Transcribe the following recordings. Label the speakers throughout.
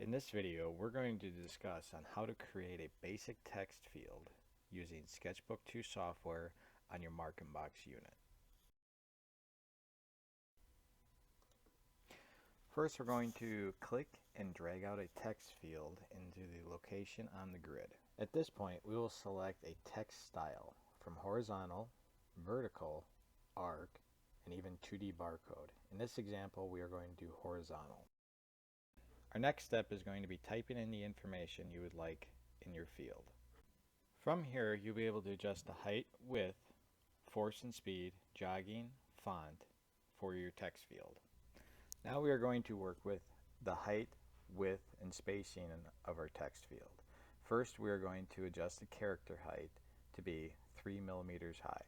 Speaker 1: In this video, we're going to discuss on how to create a basic text field using Sketchbook2 Software on your MarkinBOX unit. First, we're going to click and drag out a text field into the location on the grid. At this point, we will select a text style from horizontal, vertical, arc, and even 2D barcode. In this example, we are going to do horizontal. Our next step is going to be typing in the information you would like in your field. From here, you'll be able to adjust the height, width, force and speed, jogging, font for your text field. Now we are going to work with the height, width, and spacing of our text field. First, we are going to adjust the character height to be 3 millimeters high.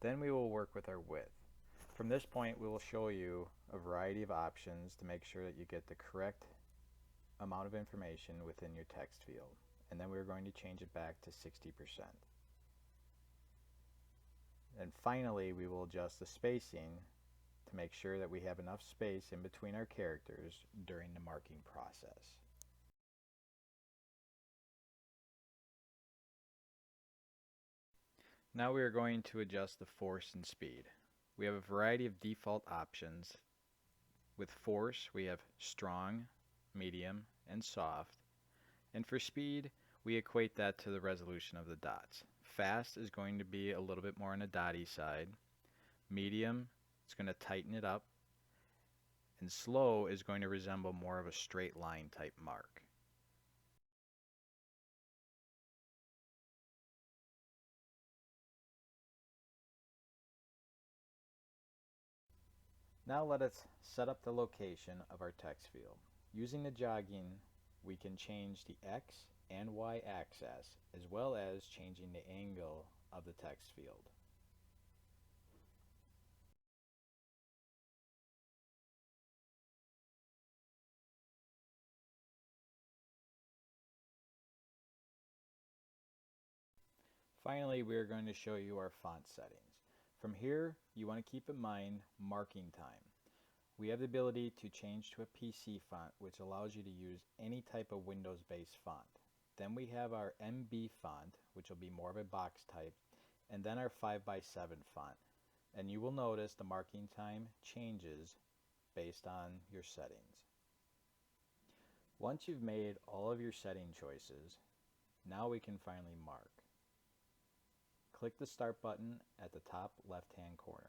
Speaker 1: Then we will work with our width. From this point, we will show you a variety of options to make sure that you get the correct amount of information within your text field. And then we're going to change it back to 60%. And finally, we will adjust the spacing to make sure that we have enough space in between our characters during the marking process. Now we are going to adjust the force and speed. We have a variety of default options. With force, we have strong, medium, and soft. And for speed, we equate that to the resolution of the dots. Fast is going to be a little bit more on the dotty side. Medium, it's going to tighten it up. And slow is going to resemble more of a straight line type mark. Now let us set up the location of our text field. Using the jogging, we can change the X and Y axis, as well as changing the angle of the text field. Finally, we are going to show you our font settings. From here, you want to keep in mind marking time. We have the ability to change to a PC font, which allows you to use any type of Windows-based font. Then we have our MB font, which will be more of a box type, and then our 5x7 font. And you will notice the marking time changes based on your settings. Once you've made all of your setting choices, now we can finally mark. Click the Start button at the top left-hand corner.